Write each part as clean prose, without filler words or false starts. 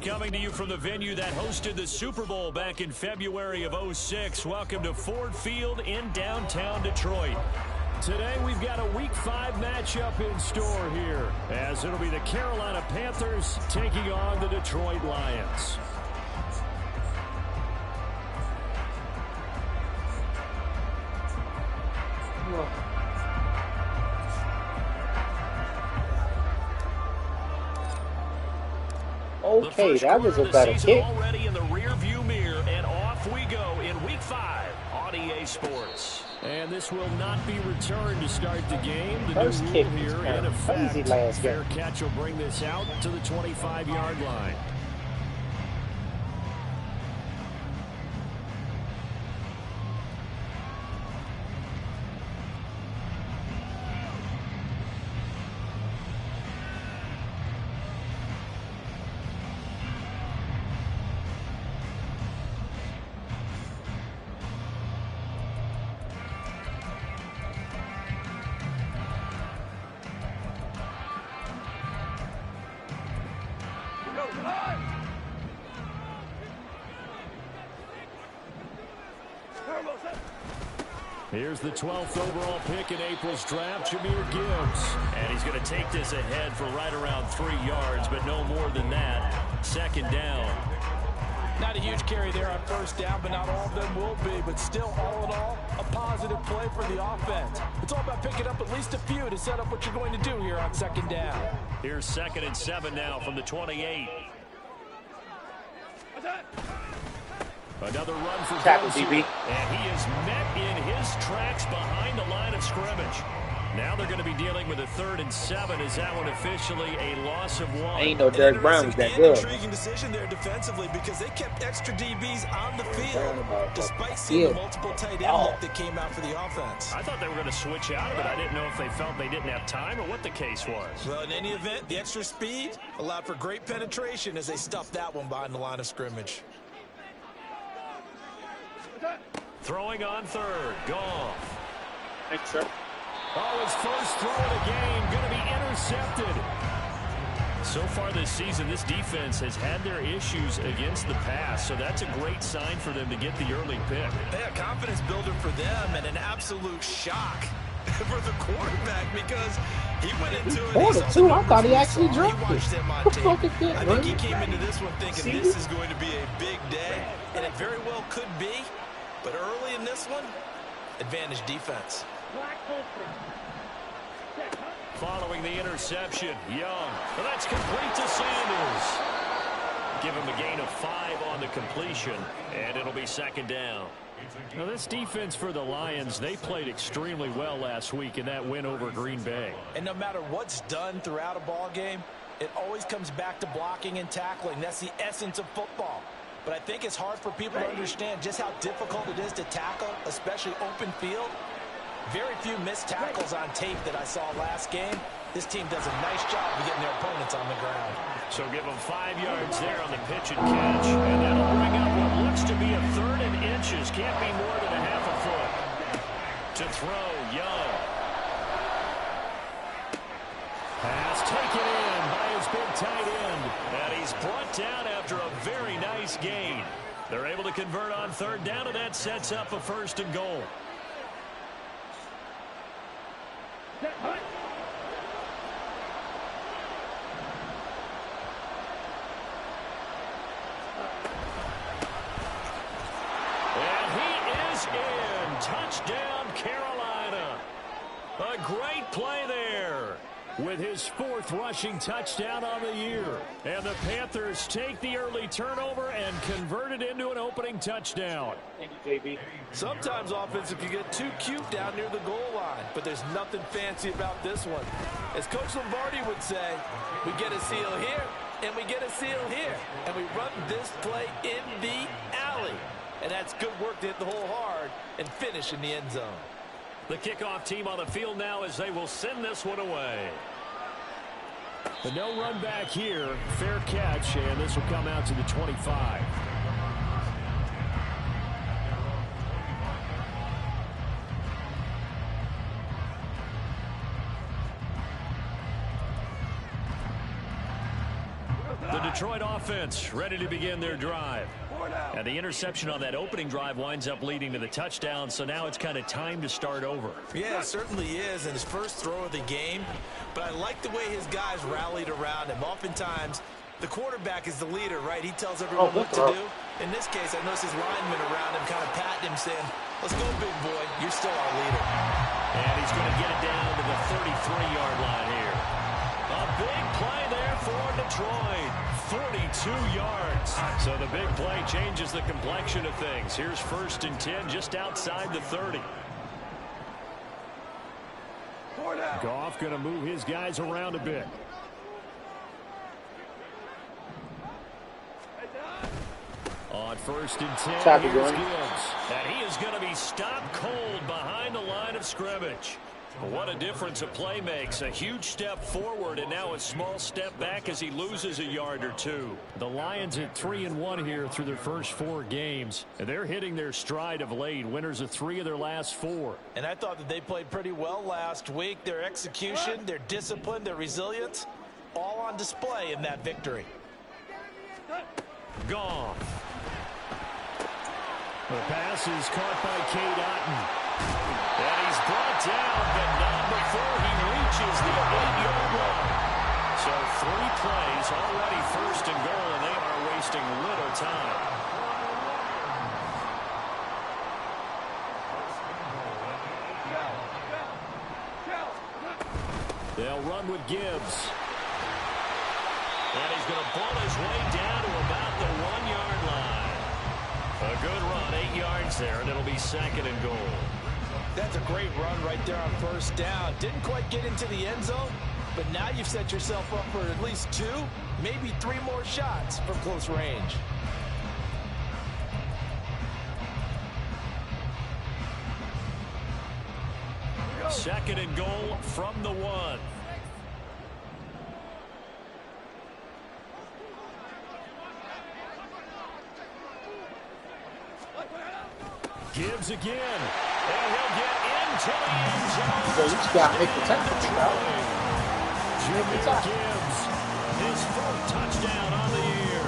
Coming to you from the venue that hosted the Super Bowl back in February of '06. Welcome to Ford Field in downtown Detroit. Today we've got a Week 5 matchup in store here, as it'll be the Carolina Panthers taking on the Detroit Lions. Okay, that was a better kick. Already in the rear view mirror, and off we go in Week 5 on EA Sports. And this will not be returned to start the game. The First new kick rule was here kind in of crazy effect. last Fair game. catch will bring this out to the 25-yard line. Here's the 12th overall pick in April's draft, Jahmyr Gibbs. And he's going to take this ahead for right around 3 yards, but no more than that. Second down. Not a huge carry there on first down, but not all of them will be. But still, all in all, a positive play for the offense. It's all about picking up at least a few to set up what you're going to do here on second down. Here's 2nd and 7 now from the 28. Another run for Gibbs, and he is met in his tracks behind the line of scrimmage. Now they're going to be dealing with a 3rd and 7. Is that one officially a loss of 1? Ain't no Derek Brown was that good. Intriguing decision there defensively because they kept extra DBs on the field despite seeing the multiple tight end look that came out for the offense. I thought they were going to switch out of it. I didn't know if they felt they didn't have time or what the case was. Well, in any event, the extra speed allowed for great penetration as they stuffed that one behind the line of scrimmage. Throwing on 3rd. Goff. Thanks, sir. Oh, his first throw of the game going to be intercepted. So far this season, this defense has had their issues against the pass, so that's a great sign for them to get the early pick. Yeah, confidence builder for them and an absolute shock for the quarterback because he went into it. I thought he actually dropped it. I think he came into this one thinking this is going to be a big day, and it very well could be. But early in this one, advantage defense. Following the interception, Young. Well, that's complete to Sanders. Give him a gain of 5 on the completion, and it'll be 2nd down. Now, this defense for the Lions, they played extremely well last week in that win over Green Bay. And no matter what's done throughout a ball game, it always comes back to blocking and tackling. That's the essence of football. But I think it's hard for people to understand just how difficult it is to tackle, especially open field. Very few missed tackles on tape that I saw last game. This team does a nice job of getting their opponents on the ground. So give them 5 yards there on the pitch and catch. And that'll bring up what looks to be a 3rd and inches. Can't be more than a half a foot. To throw, Young. Pass taken in by his big tight end. And he's brought down after a very nice gain. They're able to convert on 3rd down, and that sets up a 1st and goal. And he is in. Touchdown, Carolina. A great play there with his 4th rushing touchdown on the year. And the Panthers take the early turnover and convert it into an opening touchdown. Thank you, JB. Sometimes offense can get too cute down near the goal line, but there's nothing fancy about this one. As Coach Lombardi would say, we get a seal here, and we get a seal here, and we run this play in the alley. And that's good work to hit the hole hard and finish in the end zone. The kickoff team on the field now as they will send this one away. But no run back here. Fair catch, and this will come out to the 25. The Detroit offense ready to begin their drive. And the interception on that opening drive winds up leading to the touchdown, so now it's kind of time to start over. Yeah, it certainly is in his first throw of the game, but I like the way his guys rallied around him. Oftentimes, the quarterback is the leader, right? He tells everyone what to do. In this case, I noticed his linemen around him kind of patting him, saying, let's go, big boy. You're still our leader. And he's going to get it down to the 33-yard line here. A big play there for Detroit. 42 yards. So the big play changes the complexion of things. Here's 1st and 10 just outside the 30. Goff going to move his guys around a bit. On 1st and 10, here's Gibbs. And he is going to be stopped cold behind the line of scrimmage. What a difference a play makes. A huge step forward and now a small step back as he loses a yard or two. The Lions at 3-1 here through their first 4 games. And they're hitting their stride of late. Winners of 3 of their last 4. And I thought that they played pretty well last week. Their execution, their discipline, their resilience, all on display in that victory. Goff. The pass is caught by Cade Otton. And he's brought down, but not before he reaches the 8-yard line. So 3 plays, already 1st and goal, and they are wasting little time. They'll run with Gibbs. And he's going to pull his way down to about the 1-yard line. A good run, 8 yards there, and it'll be 2nd and goal. That's a great run right there on 1st down. Didn't quite get into the end zone, but now you've set yourself up for at least 2, maybe 3 more shots from close range. Second and goal from the 1. Gibbs again, and he'll get into the end zone. So you just got to make the tackle. Jimmy Gibbs, his 4th touchdown on the year.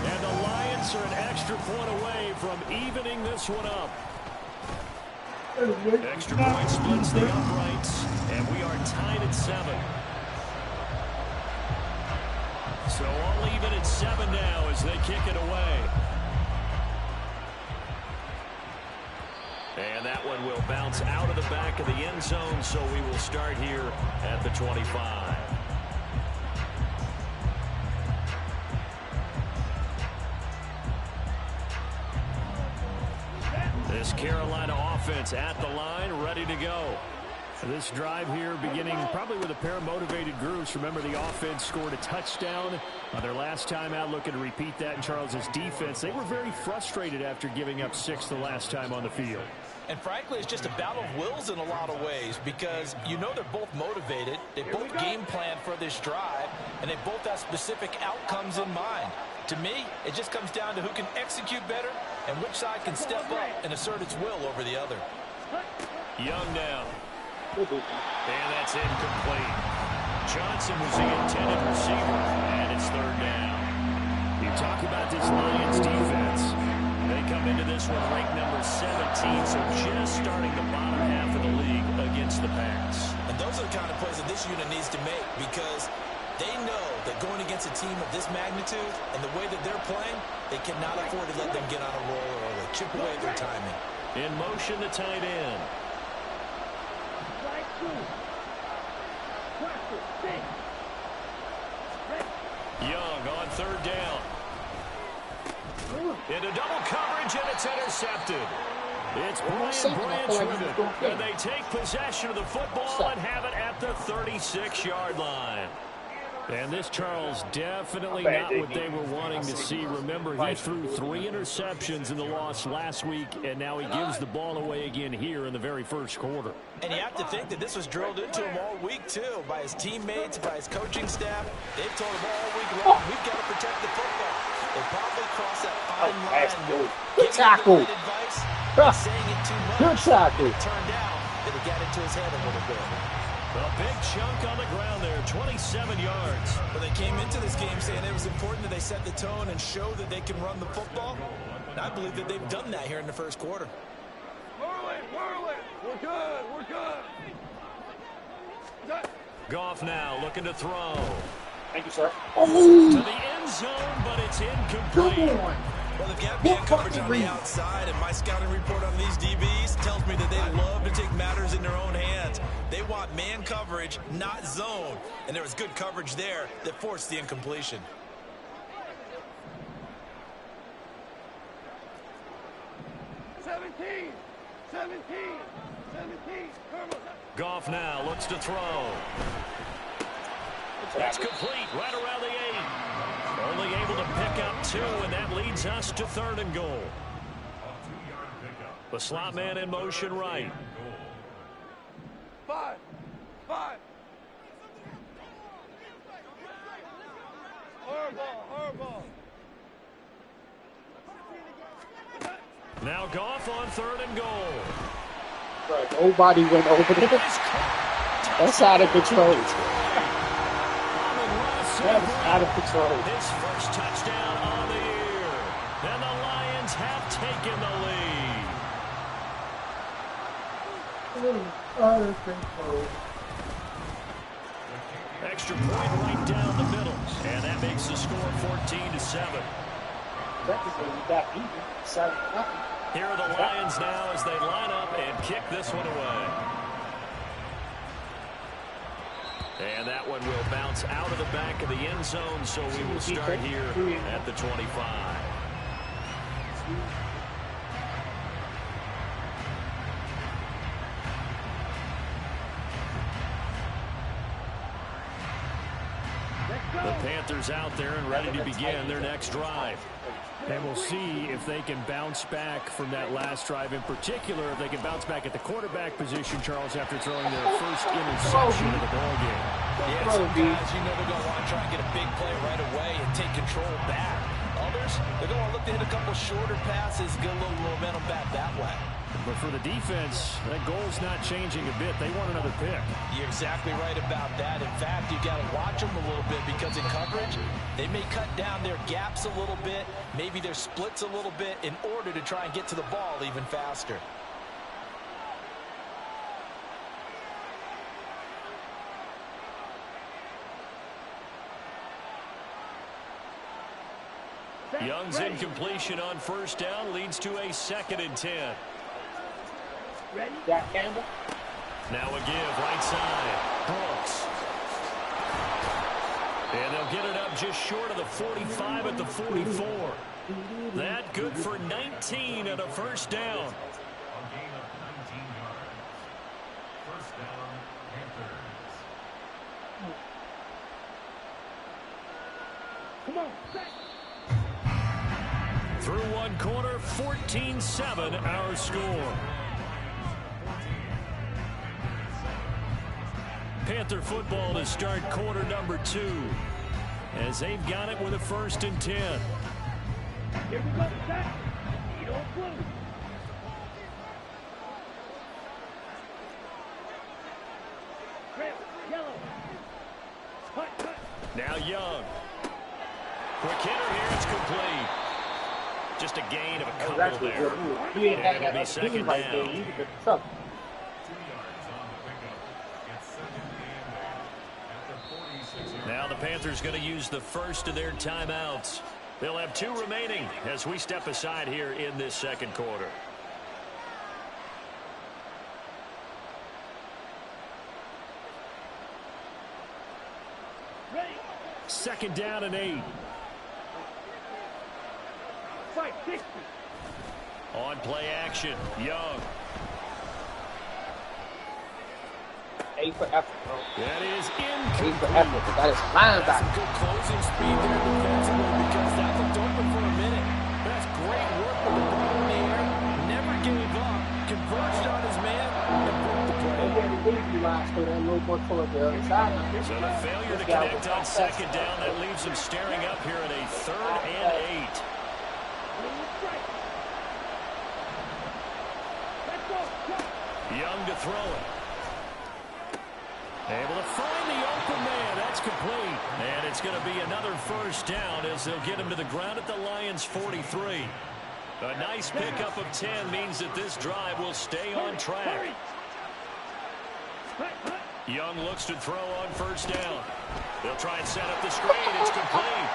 And the Lions are an extra point away from evening this one up. Extra point splits the uprights, and we are tied at 7. So all even at 7 now as they kick it away. And that one will bounce out of the back of the end zone, so we will start here at the 25. This Carolina offense at the line, ready to go. This drive here beginning probably with a pair of motivated groups. Remember, the offense scored a touchdown on their last time out. Looking to repeat that in Charles's defense. They were very frustrated after giving up 6 the last time on the field. And frankly, it's just a battle of wills in a lot of ways because you know they're both motivated. They both game plan for this drive, and they both have specific outcomes in mind. To me, it just comes down to who can execute better and which side can step up and assert its will over the other. Young now. And that's incomplete. Johnson was the intended receiver, and it's 3rd down. You talk about this Lions defense. They come into this one ranked number 17, so just starting the bottom half of the league against the pass. And those are the kind of plays that this unit needs to make because they know that going against a team of this magnitude and the way that they're playing, they cannot afford to let them get on a roll early. Chip away at their timing. In motion, the tight end. Young on 3rd down. Into double coverage, and it's intercepted. It's Brian Branch with it. And they take possession of the football and have it at the 36-yard line. And this, Charles, definitely not what they were wanting to see. Remember, he threw 3 interceptions in the loss last week, and now he gives the ball away again here in the very first quarter. And you have to think that this was drilled into him all week, too, by his teammates, by his coaching staff. They've told him all week long, we've got to protect the football. They probably crossed that fine line. Good tackle. Advice, saying it too much. Good tackle. It turned out that it got into his head a little bit. A big chunk on the ground there, 27 yards. Well, they came into this game saying it was important that they set the tone and show that they can run the football. And I believe that they've done that here in the first quarter. Whirl it. We're good. Goff now looking to throw. Thank you, sir. To the end zone, but it's incomplete. Come on. Well, they've got man coverage on the outside, and my scouting report on these DBs tells me that they love to take matters in their own hands. They want man coverage, not zone. And there was good coverage there that forced the incompletion. Goff now looks to throw. That's complete right around the 8. Only able to pick up 2, and that leads us to 3rd and goal. The slot man in motion right. 5. Hardball. Now Goff on 3rd and goal. Bro, nobody went over there. That's out of control. That is out of control. His first touchdown on the year. And the Lions have taken the lead. Out of control. Extra point right down the middle. And that makes the score 14-7. That is when you got even. 7-0. Here are the Lions now as they line up and kick this one away. And that one will bounce out of the back of the end zone, so we will start here at the 25. The Panthers out there and ready to begin their next drive. And we'll see if they can bounce back from that last drive, in particular, if they can bounce back at the quarterback position, Charles, after throwing their first interception of the ballgame. Yeah, some guys, you know they're going to want to try and get a big play right away and take control back. Others, they're going to look to hit a couple shorter passes, get a little momentum back that way. But for the defense, that goal's not changing a bit. They want another pick. You're exactly right about that. In fact, you got to watch them a little bit because in coverage, they may cut down their gaps a little bit, maybe their splits a little bit in order to try and get to the ball even faster. Young's incompletion on first down leads to a 2nd and 10. Ready? Jack Campbell. Now a give right side. Brooks. And they'll get it up just short of the 45 at the 44. That good for 19 and a first down. Come on. Through one quarter, 14-7 our score. Panther football to start quarter number 2 as they've got it with a 1st and 10. Here we go, Zach. You don't blue. Red, yellow. Cut. Now Young. Quick hitter here, it's complete. Just a gain of a couple there. He ain't had And it'll be that 2nd right down. there. He's in trouble. Now the Panthers going to use the first of their timeouts. They'll have 2 remaining as we step aside here in this 2nd quarter. Ready. 2nd down and 8. Fight, 60. On play action, Young. A for effort, bro. That is A for incomplete. effort, but that is That's linebacker. some good closing speed there defensively because that looked open for a minute. That's great work with the ball in the air. Never gave up. Converged on his man and broke the play. They had to leave you last for that little more toward the other side. So the failure to connect on 2nd down, that leaves them staring up here at a 3rd and 8. Let's go. Young to throw it. Able to find the open man. That's complete. And it's going to be another first down as they'll get him to the ground at the Lions' 43. A nice pickup of 10 means that this drive will stay on track. Young looks to throw on first down. They'll try and set up the screen. It's complete.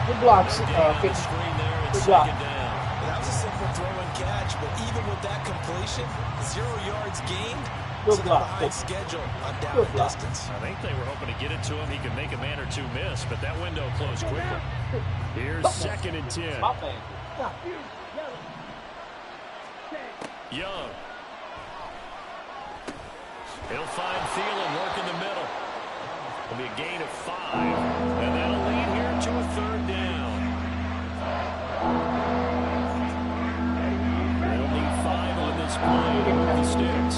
Good blocks. Screen there at Good block. second down. That was a simple throw and catch, but even with that completion, 0 yards gained. Good So they're block. behind schedule on down Good and block. distance. I think they were hoping to get it to him. He could make a man or two miss, but that window closed quickly. Here's second and 10. My man. Young. He'll find Thielen, work in the middle. It'll be a gain of 5, and that'll lead here to a third down. They'll need 5 on this play to move the sticks.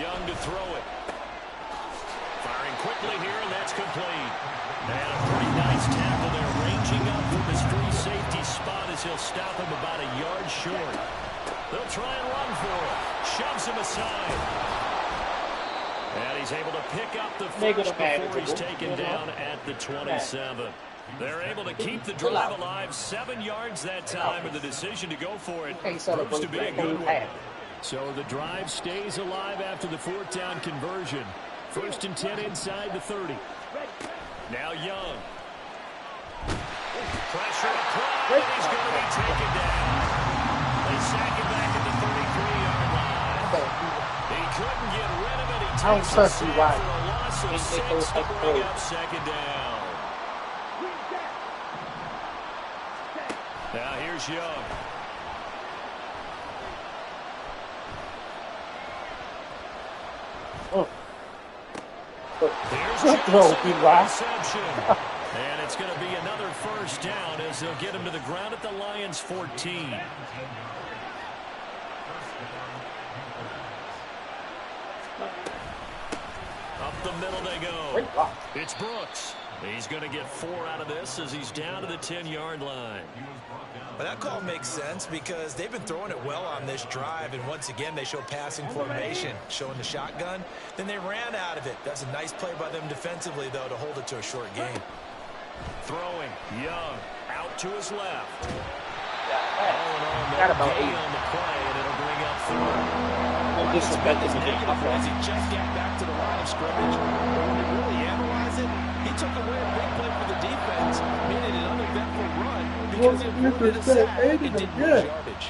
Young to throw it. Firing quickly here, and that's complete. And a pretty nice tackle there, ranging up from his free safety spot as he'll stop him about a yard short. They'll try and run for it. Shoves him aside. And he's able to pick up the first before he's taken down at the 27. They're able to keep the drive alive. 7 yards that time, and the decision to go for it proves to be a good one. So the drive stays alive after the 4th down conversion. 1st and 10 inside the 30. Now Young. Pressure applied. He's going to be taken down. They sack him back at the 33-yard line. He couldn't get rid of it. He takes a sack for a loss of 6 to bring up second down. Now here's Young. Here's reception. And it's going to be another first down as they'll get him to the ground at the Lions' 14. Up the middle they go. It's Brooks. He's going to get 4 out of this as he's down to the 10-yard line. But that call makes sense because they've been throwing it well on this drive, and once again they show passing formation, showing the shotgun. Then they ran out of it. That's a nice play by them defensively, though, to hold it to a short game. Throwing, Young, out to his left. All in all, no gain on the play, and it'll bring up 3. Disrespect is negative as he just got back to the line of scrimmage. But when you really analyze it, he took away a big play for the defense, made it an uneventful run because he avoided a sack and didn't lose yardage.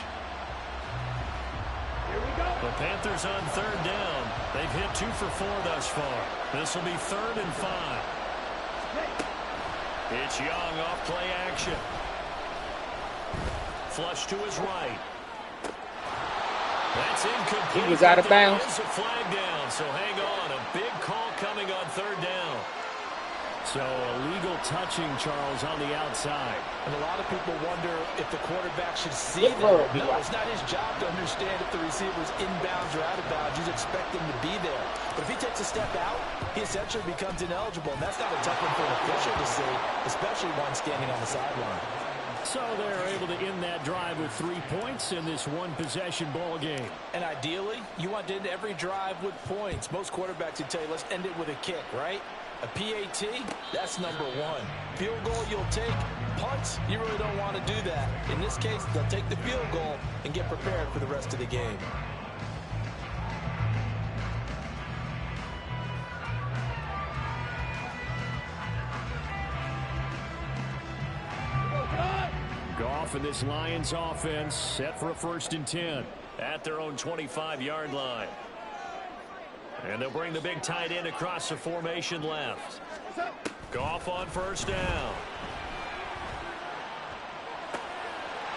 The Panthers on 3rd down. They've hit 2 for 4 thus far. This will be 3rd and 5. It's Young off play action. Flush to his right. That's incomplete. He was out of bounds. There's a flag down, so hang on. A big call coming on 3rd down. So illegal touching, Charles, on the outside. And a lot of people wonder if the quarterback should see that. No, it's not his job to understand if the receiver's inbounds or out of bounds. You expect him to be there. But if he takes a step out, he essentially becomes ineligible. And that's not a tough one for an official to see, especially one standing on the sideline. So they're able to end that drive with 3 points in this one-possession ball game. And ideally, you want to end every drive with points. Most quarterbacks would tell you, let's end it with a kick, right? A PAT, that's number 1. Field goal you'll take. Punts, you really don't want to do that. In this case, they'll take the field goal and get prepared for the rest of the game. Goff and this Lions offense set for a 1st and 10 at their own 25-yard line. And they'll bring the big tight end across the formation left. Goff on 1st down.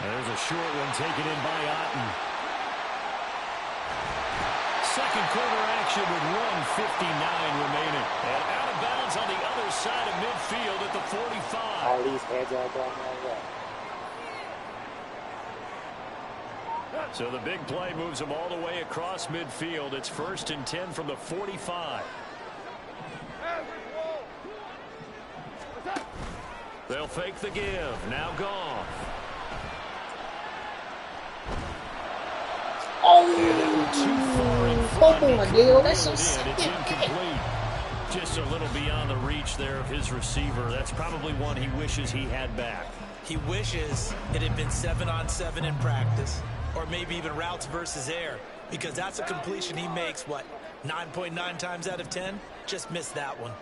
There's a short one taken in by Otten. 2nd quarter action with 1:59 remaining. And out of bounds on the other side of midfield at the 45. All these heads are going my way. So the big play moves them all the way across midfield. It's 1st and 10 from the 45. They'll fake the give. Now Goff. Oh, too far in Come front. on, Neil. That's so sick. It's incomplete. Just a little beyond the reach there of his receiver. That's probably one he wishes he had back. He wishes it had been 7-on-7 in practice, or maybe even routes versus air, because that's a completion he makes, what, 9.9 times out of 10? Just missed that one.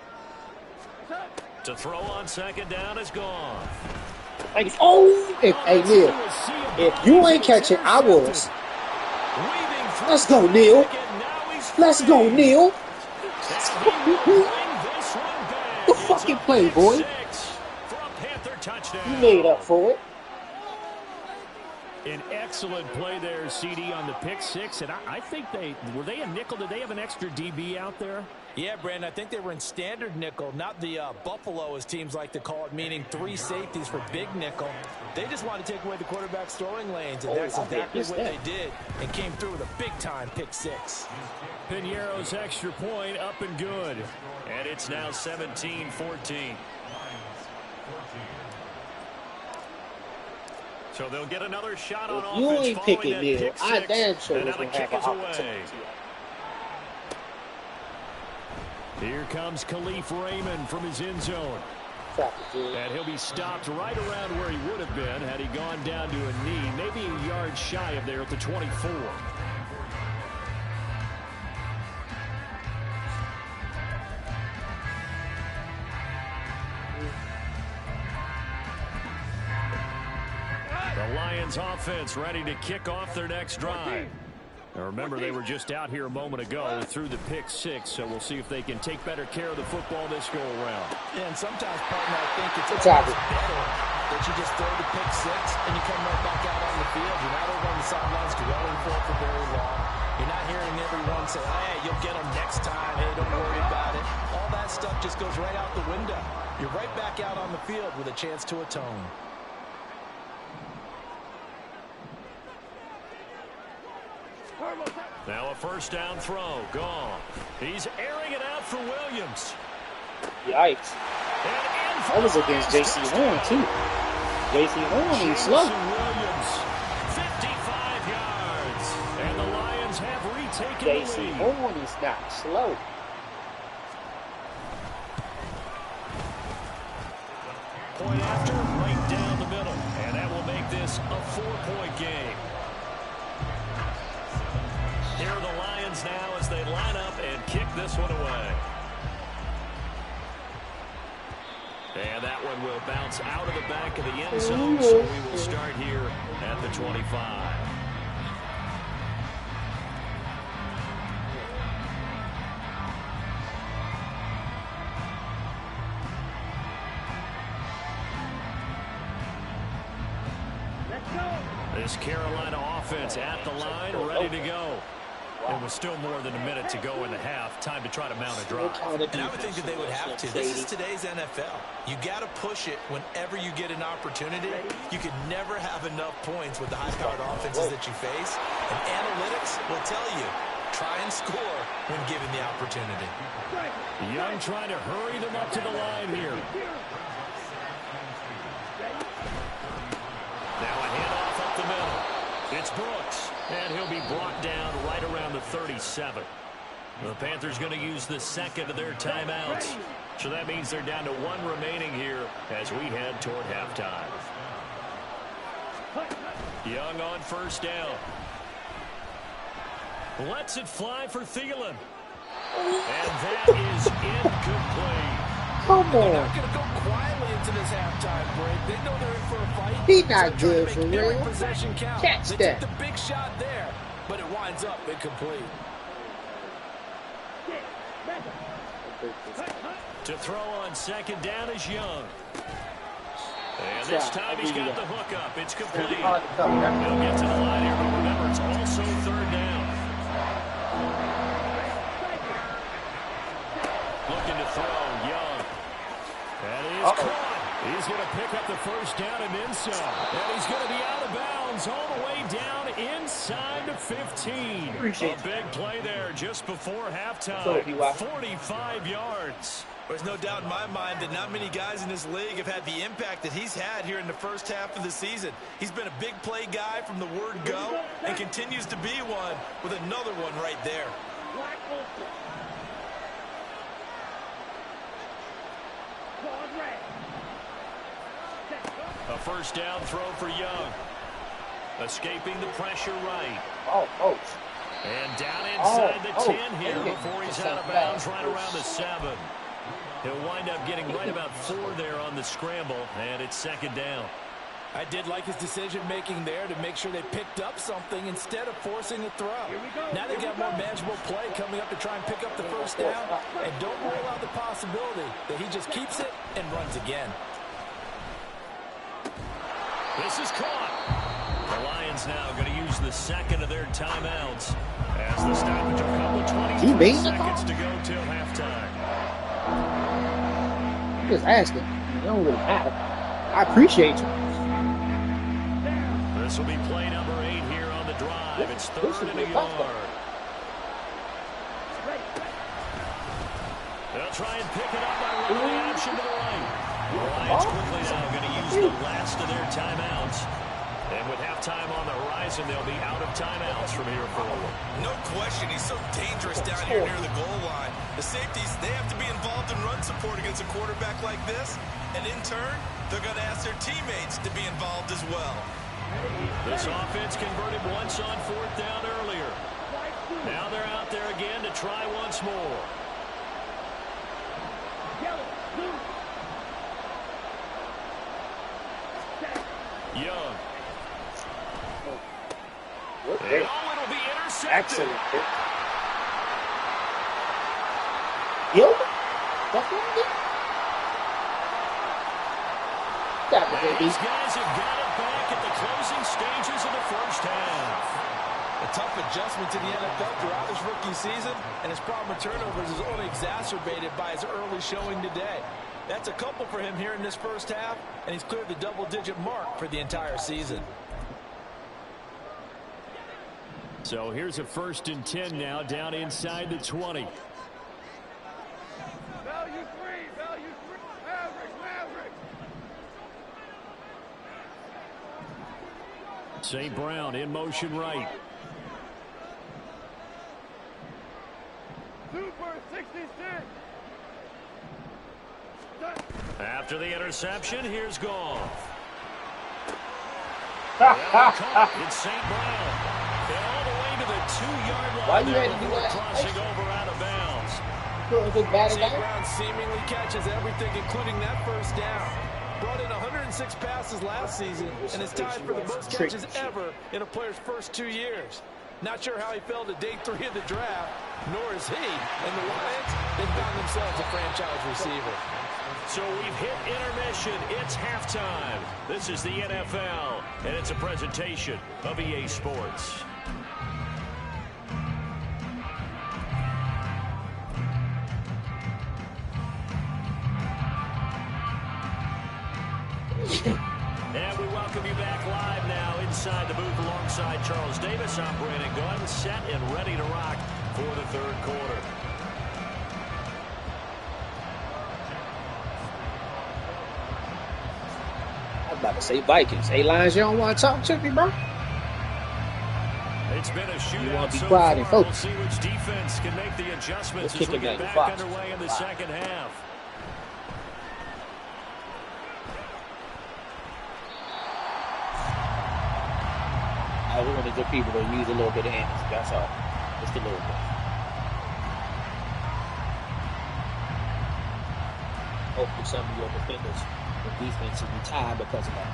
To throw on second down is gone. Hey, hey, Neil, if you ain't catching, I was. Let's go, Neil. Let's go, Neil. Good fucking play, boy. You made up for it. An excellent play there, CD, on the pick six. And I think were they a nickel? Did they have an extra DB out there? Yeah, Brandon, I think they were in standard nickel, not the Buffalo, as teams like to call it, meaning 3 safeties for big nickel. They just wanted to take away the quarterback's throwing lanes, and that's exactly what they did, and came through with a big-time pick six. Piñeiro's extra point up and good. And it's now 17-14. So they'll get another shot on offense. You ain't picking Neil. Neil. I damn sure was going to have an opportunity. Here comes Khalif Raymond from his end zone. And he'll be stopped right around where he would have been had he gone down to a knee, maybe a yard shy of there at the 24. The Lions offense ready to kick off their next drive. Now remember, they were just out here a moment ago through the pick six, so we'll see if they can take better care of the football this go around. Yeah, and sometimes, partner, I think it's better that you just throw the pick six and you come right back out on the field. You're not over on the sidelines dwelling for it for very long. You're not hearing everyone say, hey, you'll get them next time. Hey, don't worry about it. All that stuff just goes right out the window. You're right back out on the field with a chance to atone. Now a first down throw. Gone. He's airing it out for Williams. Yikes. That was against J.C. Horn, too. J.C. Horn is slow. Williams, 55 yards. And the Lions have retaken the lead. J.C. Horn is not slow. Point after, right down the middle. And that will make this a 4-point game. Here are the Lions now as they line up and kick this one away. And that one will bounce out of the back of the end zone, so we will start here at the 25. This Carolina offense at the line, ready to go. And with still more than a minute to go in the half, time to try to mount a drive. And I would think that they would have to. This is today's NFL. You got to push it whenever you get an opportunity. You could never have enough points with the high-powered offenses that you face. And analytics will tell you, try and score when given the opportunity. Young trying to hurry them up to the line here. Now a handoff up the middle. It's Brooks, and he'll be brought down right around the 37. The Panthers going to use the second of their timeouts. So that means they're down to 1 remaining here as we head toward halftime. Young on first down. Lets it fly for Thielen. And that is incomplete. Come They're on. not going to go quietly into this halftime break. They know they're in for a fight. He not good for real. Possession count. Catch they that. took the big shot there, but it winds up incomplete. To throw on second down is Young. And this time he's got the hook up. It's complete. He'll get to the line here, but remember, it's also third down. Looking to throw, Young. That is caught. He's going to pick up the first down and then some. And he's going to be out of bounds all the way down inside the 15. A big play there just before halftime. 45 yards. There's no doubt in my mind that not many guys in this league have had the impact that he's had here in the first half of the season. He's been a big play guy from the word go and continues to be one with another one right there. A first down throw for Young. Escaping the pressure right. Oh. And down inside the 10 here before he's out of bounds right around the 7. He'll wind up getting right about 4 there on the scramble, and it's second down. I did like his decision-making there to make sure they picked up something instead of forcing a throw. Now they've got more manageable play coming up to try and pick up the first down, and don't rule out the possibility that he just keeps it and runs again. This is caught. The Lions now going to use the second of their timeouts as the stoppage a couple 23 seconds to go till halftime. I'm just asking. It don't really matter. I appreciate you. This will be play number 8 here on the drive. It's third and a yard. They'll try and pick it up by running the option to the right. The Lions quickly now going to use the last of their timeouts. And with halftime on the horizon, they'll be out of timeouts from here forward. No question, he's so dangerous down here near the goal line. The safeties, they have to be involved in run support against a quarterback like this. And in turn, they're going to ask their teammates to be involved as well. This offense converted once on fourth down earlier. Now they're out there again to try once more. Young. Okay. Oh, it'll be intercepted. Excellent. Yo. That's what These guys have got it back at the closing stages of the first half. A tough adjustment to the NFL throughout his rookie season, and his problem with turnovers is only exacerbated by his early showing today. That's a couple for him here in this first half, and he's cleared the double-digit mark for the entire season. So here's a 1st and 10 now down inside the 20. Value three, Maverick. St. Brown in motion right. Super 66. After the interception, here's Goff. It's St. Brown. All the way to the 2-yard line. Why you had to do before that? crossing over out of bounds. St. Brown seemingly catches everything, including that first down. Brought in 106 passes last season and is tied for the most catches ever in a player's first 2 years. Not sure how he fell to day 3 of the draft, nor is he. And the Lions, they've found themselves a franchise receiver. So we've hit intermission. It's halftime. This is the NFL, and it's a presentation of EA Sports. And we welcome you back live now inside the booth alongside Charles Davis. I'm Brandon Gunn, set and ready to rock for the third quarter. I was about to say Vikings. Hey, Lions, you don't want to talk to me, bro? It's been a shootout. You want to be so quiet and far. We'll focus. see which defense can make the adjustments as we get back underway in the second half. We want to get people to use a little bit of energy. That's all. Just a little bit. Hopefully some of your defenders, the defense will be tired because of that.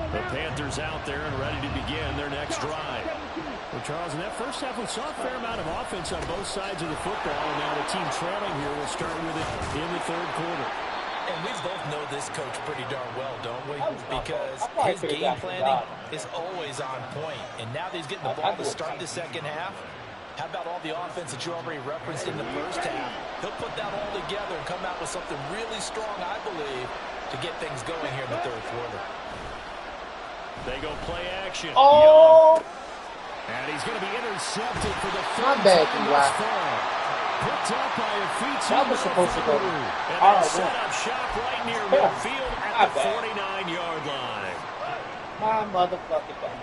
The Panthers out there and ready to begin their next drive. Well, Charles, in that first half, we saw a fair amount of offense on both sides of the football, and now the team trailing here will start with it in the third quarter. And we both know this coach pretty darn well, don't we? Because his game planning is always on point. And now that he's getting the ball to start the second half, how about all the offense that you already referenced in the first half? He'll put that all together and come out with something really strong, I believe, to get things going here in the third quarter. They go play action. Oh! And he's going to be intercepted for the My third bad, time Eli. this far. picked up by a feet. That was supposed to go. And they set up shop right near midfield at the 49-yard line. My motherfucking bad.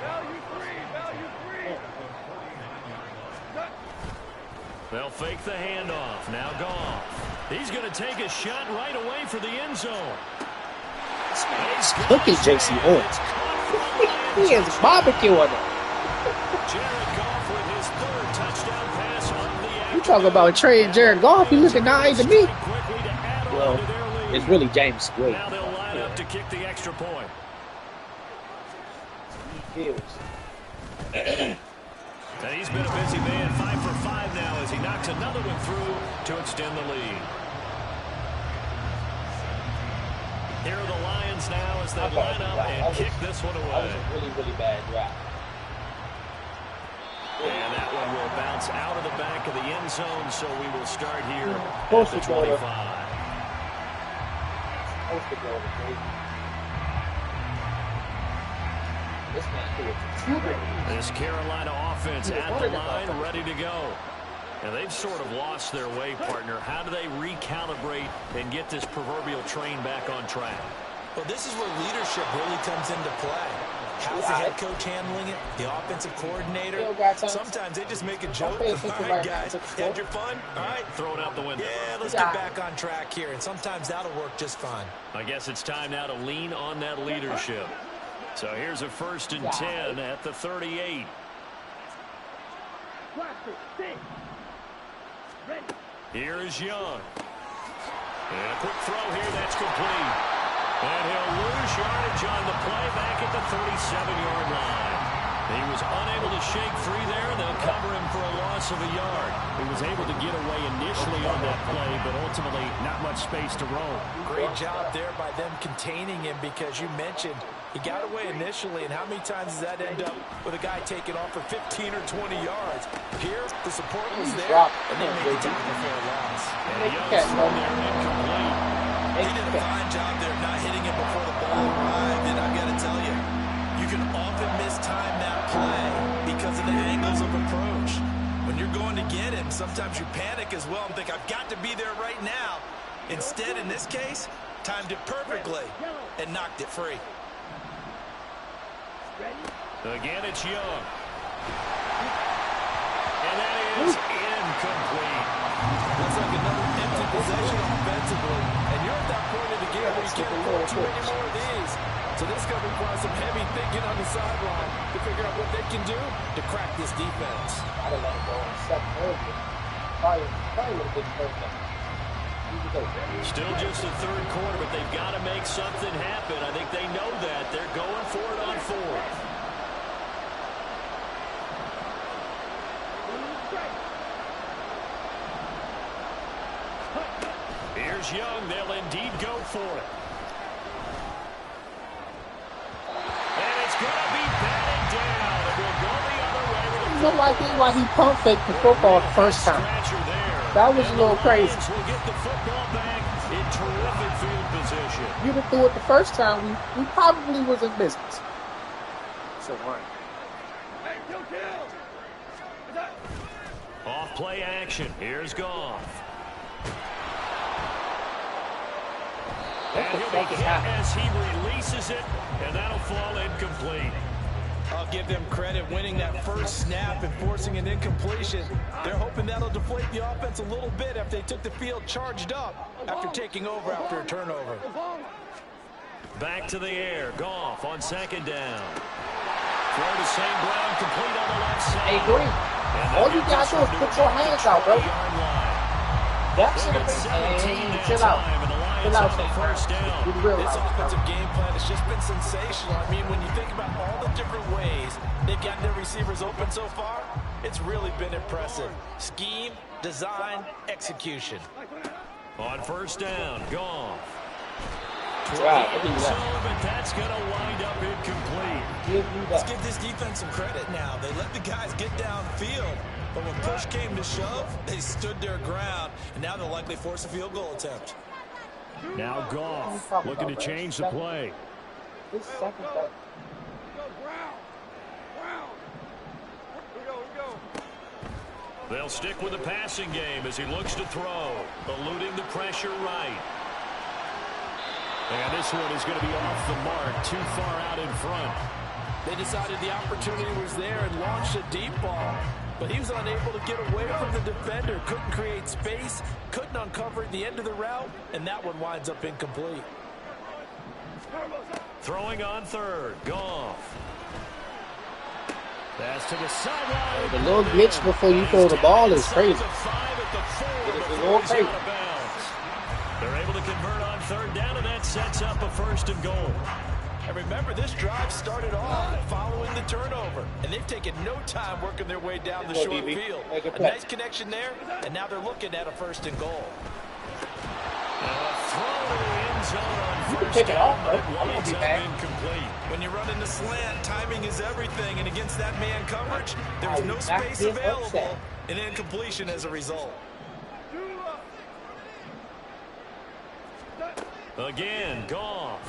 Value three. They'll fake the handoff. Now Goff. He's going to take a shot right away for the end zone. Look at J.C. Horn. He is barbecuing it. Jared Goff with his third touchdown pass on the You talking about Trey and Jared Goff? You looking nice to me? Well, it's really James Wade. Now they'll line up to kick the extra point. He feels. And he's been a busy man, 5 for 5 now as he knocks another one through to extend the lead. Here are the Lions now as they line up and kick this one away. That was a really, really bad drive. And that one will bounce out of the back of the end zone, so we will start here at the 25. This Carolina offense at the line, ready to go. And they've sort of lost their way, partner. How do they recalibrate and get this proverbial train back on track? Well, this is where leadership really comes into play. How's the head coach handling it? The offensive coordinator? Sometimes they just make a joke. All right, guys, had your fun? All right, throw it out the window. Yeah, let's get back on track here. And sometimes that'll work just fine. I guess it's time now to lean on that leadership. So here's a 1st and 10 at the 38. Here is Young. And a quick throw here, that's complete. And he'll lose yardage on the play back at the 37-yard line. He was unable to shake free there, and they'll cover him for a loss of a yard. He was able to get away initially on that play, but ultimately not much space to roam. Great job there by them containing him, because you mentioned he got away initially, and how many times does that end up with a guy taking off for 15 or 20 yards? Here, the support was there, and they made the tackle for a loss. And Young's thrown there incomplete. He did a fine job there not hitting it before the ball arrived, and I've got to tell you, you can often mistime that play because of the angles of approach. When you're going to get him, sometimes you panic as well and think, I've got to be there right now. Instead, in this case, timed it perfectly and knocked it free. Again, it's Young. And that is incomplete. Looks like another empty possession offensively. And you're at that point of the game where you can't afford too many more of these. So this is going to require some heavy thinking on the sideline to figure out what they can do to crack this defense. I'd have let it go in second earlier. Probably would have been perfect. Still just the third quarter, but they've got to make something happen. I think they know that. They're going for it on 4th. Here's Young. They'll indeed go for it. And it's going to be batted down. It will go the other way. You know why he pump faked the football the first time. That was a little crazy. We'll get the football back in terrific field position. You'd have threw it the first time, we probably was in business. So run. Off play action. Here's Goff. And he'll be hit as he releases it, and that'll fall incomplete. I'll give them credit winning that first snap and forcing an incompletion. They're hoping that'll deflate the offense a little bit after they took the field charged up after taking over after a turnover. Back to the air. Goff on 2nd down. Throw to St. Brown, complete on the left side. Hey, Green, all you got to do is put your hands out, bro. That's it. Hey, chill out. Chill out, first down. This offensive game plan has just been sensational. I mean, when you think about all the different ways they've gotten their receivers open so far, it's really been impressive. Scheme, design, execution. On 1st down, Goff. But that's going to wind up incomplete. Let's give this defense some credit now. They let the guys get downfield, but when push came to shove, they stood their ground, and now they'll likely force a field goal attempt. Now Goff looking to change the play. This second down. They'll stick with the passing game as he looks to throw, eluding the pressure right. And this one is going to be off the mark, too far out in front. They decided the opportunity was there and launched a deep ball, but he was unable to get away from the defender, couldn't create space, couldn't uncover the end of the route, and that one winds up incomplete. Throwing on third, Goff. Pass to the sideline. The little glitch before you throw the ball is crazy. It is a little crazy. They're able to convert on third down, and that sets up a first and goal. And remember, this drive started off following the turnover, and they've taken no time working their way down the short field. A nice connection there, and now they're looking at a first and goal. Throw to the end zone on You can first take it off, down, bro. but I'm gonna be back. Incomplete. When you run in the slant, timing is everything, and against that man coverage, there's no space available, and incompletion as a result. Again, Goff.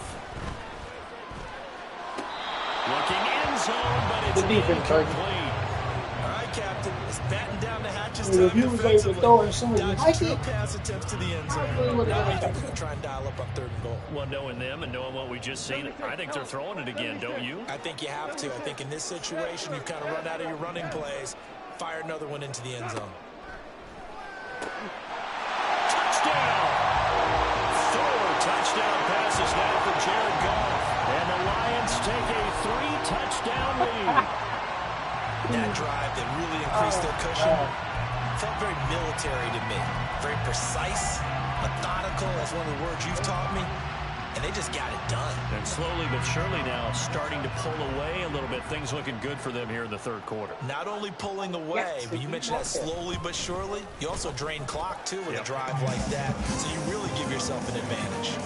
Looking end zone, but it's incomplete. All right, Captain. It's batten down the hatches If time you was able to throw it as soon as you Dodge like two it, pass attempts to the end zone. I really would've Now done I think that. they're going to try and dial up on third and goal. Well, knowing them and knowing what we just seen, I think they're throwing it again, don't you? I think you have to. I think in this situation, you've kind of run out of your running plays. Fire another one into the end zone. Touchdown! 4 touchdown passes now for Jared Goff. And the Lions take a 3-touchdown lead. That drive that really increased their cushion felt very military to me. Very precise, methodical. That's one of the words you've taught me. And they just got it done. And slowly but surely now starting to pull away a little bit. Things looking good for them here in the third quarter. Not only pulling away, but you mentioned that slowly but surely. You also drain clock, too, with a drive like that. So you really give yourself an advantage.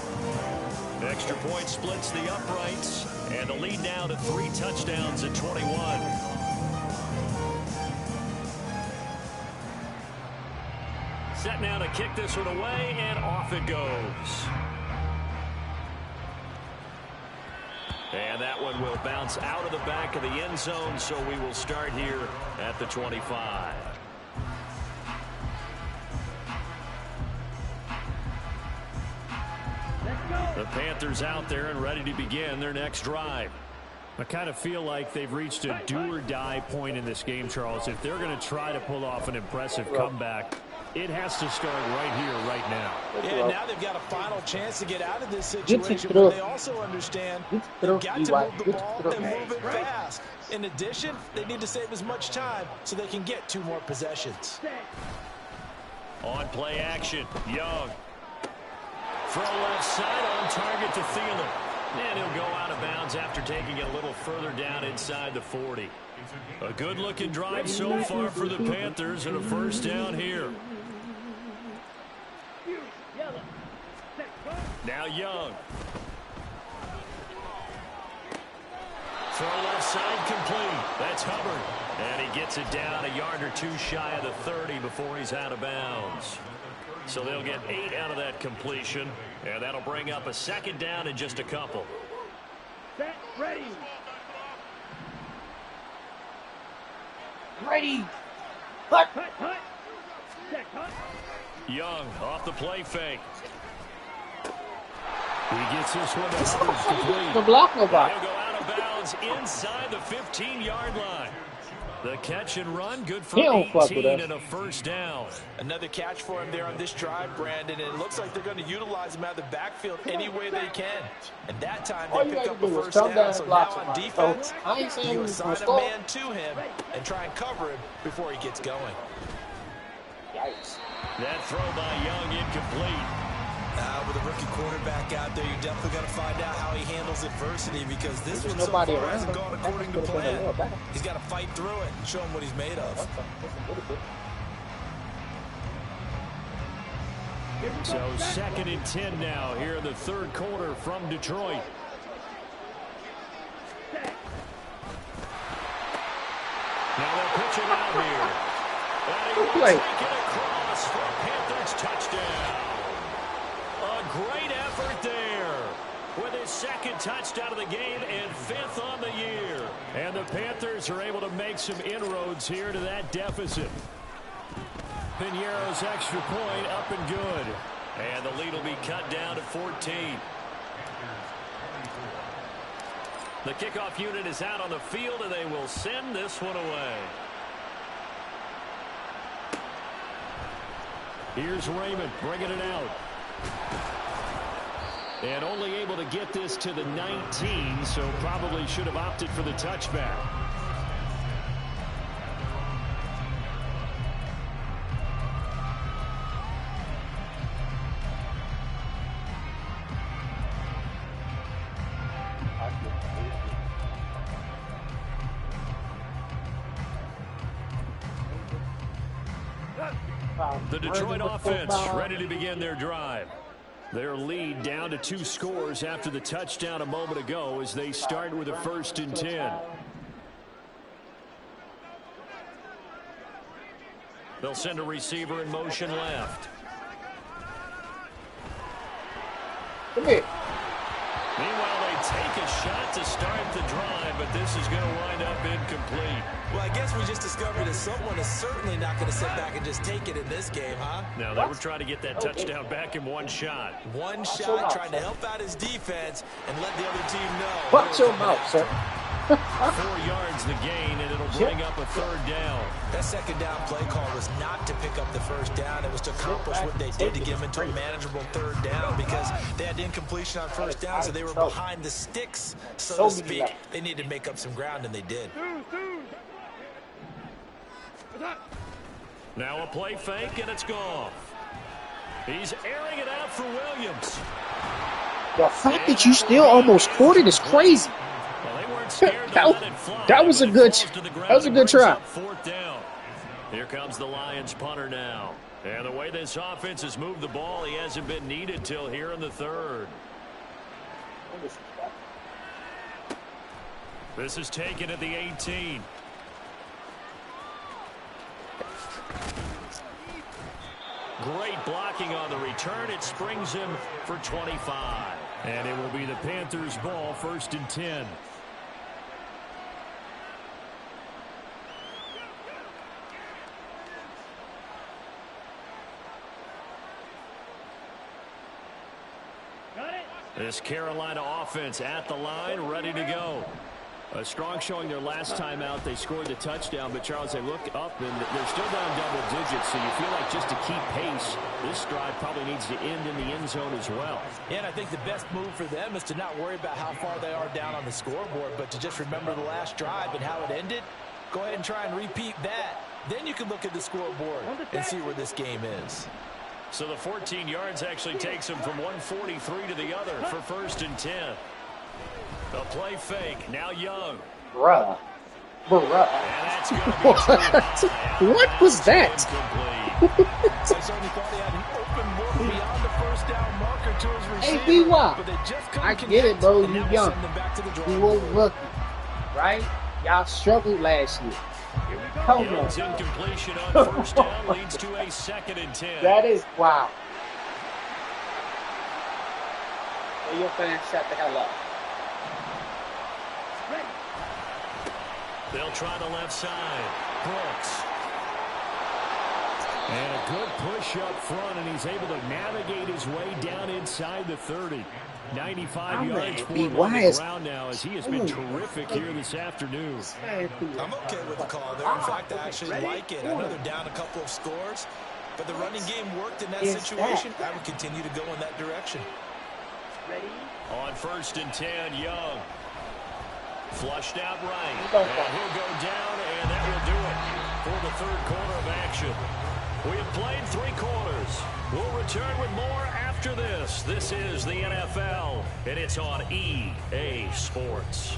Extra point splits the uprights. And the lead now to 3 touchdowns at 21. Set now to kick this one away, and off it goes. And that one will bounce out of the back of the end zone, so we will start here at the 25. The Panthers out there and ready to begin their next drive. I kind of feel like they've reached a do-or-die point in this game, Charles. If they're going to try to pull off an impressive comeback, it has to start right here, right now. Yeah, now they've got a final chance to get out of this situation, but they also understand they've got to move the ball and move it fast. In addition, they need to save as much time so they can get 2 more possessions. On play action, Young. Throw left side on target to Thielen. And he'll go out of bounds after taking it a little further down inside the 40. A good-looking drive so far for the Panthers and a first down here. Now Young. Throw left side complete. That's Hubbard. And he gets it down a yard or 2 shy of the 30 before he's out of bounds. So they'll get 8 out of that completion. And that'll bring up a second down in just a couple. Set, ready. ready. Hut. Hut, hut. Check, hut. Young off the play fake. He gets this one to Hubbard complete. The block nobody. He'll go out of bounds inside the 15-yard line. The catch and run, good for 18 and a first down. Another catch for him there on this drive, Brandon, and it looks like they're going to utilize him out of the backfield any way they can. And that time they pick up a first down. So now on defense, you assign a man to him and try and cover him before he gets going. Yikes. That throw by Young incomplete. With a rookie quarterback out there, you're definitely going to find out how he handles adversity, because this one so nobody far around hasn't him. gone according to plan. He's got to fight through it and show him what he's made of. So 2nd and 10 now here in the third quarter from Detroit. Now they'll pitch it out here. And he will take it across for a Panthers touchdown. A great effort there with his 2nd touchdown of the game and 5th on the year. And the Panthers are able to make some inroads here to that deficit. Piñeiro's extra point up and good. And the lead will be cut down to 14. The kickoff unit is out on the field, and they will send this one away. Here's Raymond bringing it out. And only able to get this to the 19, so probably should have opted for the touchback. The Detroit offense ready to begin their drive. Their lead down to 2 scores after the touchdown a moment ago as they start with a 1st and 10. They'll send a receiver in motion left. Come here. Meanwhile, they take a shot to start the drive, but this is going to wind up incomplete. Well, I guess we just discovered that someone is certainly not going to sit back and just take it in this game, huh? Now, they were trying to get that touchdown back in one shot. One shot, trying to help out his defense and let the other team know. Watch your mouth, sir. 4 yards the gain, and it'll bring up a 3rd down. That 2nd down play call was not to pick up the 1st down. It was to accomplish what they did to get them into a manageable 3rd down because they had incompletion on 1st down, so they were behind the sticks, so to speak. They needed to make up some ground, and they did. Now a play fake, and it's gone. He's airing it out for Williams. The fact that you still almost caught it is crazy. Well, they weren't scared to let it fly. That was a good try. 4th down. Here comes the Lions punter now. And the way this offense has moved the ball, he hasn't been needed till here in the 3rd. This is taken at the 18. Great blocking on the return. It springs him for 25. And it will be the Panthers' ball, 1st and 10. This Carolina offense at the line, ready to go. A strong showing their last time out. They scored the touchdown, but Charles, they look up and they're still down double digits, so you feel like just to keep pace, this drive probably needs to end in the end zone as well. And I think the best move for them is to not worry about how far they are down on the scoreboard, but to just remember the last drive and how it ended. Go ahead and try and repeat that. Then you can look at the scoreboard and see where this game is. So the 14 yards actually takes them from 143 to the other for 1st and 10. A play fake. Now Young. Bruh. And that's going to be what was that? I certainly thought he had an open look beyond the 1st down marker to his receiver. Hey, B.Y. But they just couldn't I get it, bro. connect, You and young. that will send them back to the drawing You board. won't rookie, right? Y'all struggled last year. Come on. Young's incompletion on 1st down leads to a 2nd and 10. That is wow. Hey, your fans shut the hell up. They'll try the left side. Brooks. And a good push up front, and he's able to navigate his way down inside the 30. 95 yards for him on the ground now as he has been terrific here this afternoon. I'm okay with the call there. In fact, I actually like it. I know they're down a couple of scores, but the running game worked in that situation. I would continue to go in that direction. On 1st and 10, Young. Flushed out right. And he'll go down, and that will do it for the 3rd quarter of action. We have played 3 quarters. We'll return with more after this. This is the NFL, and it's on EA Sports.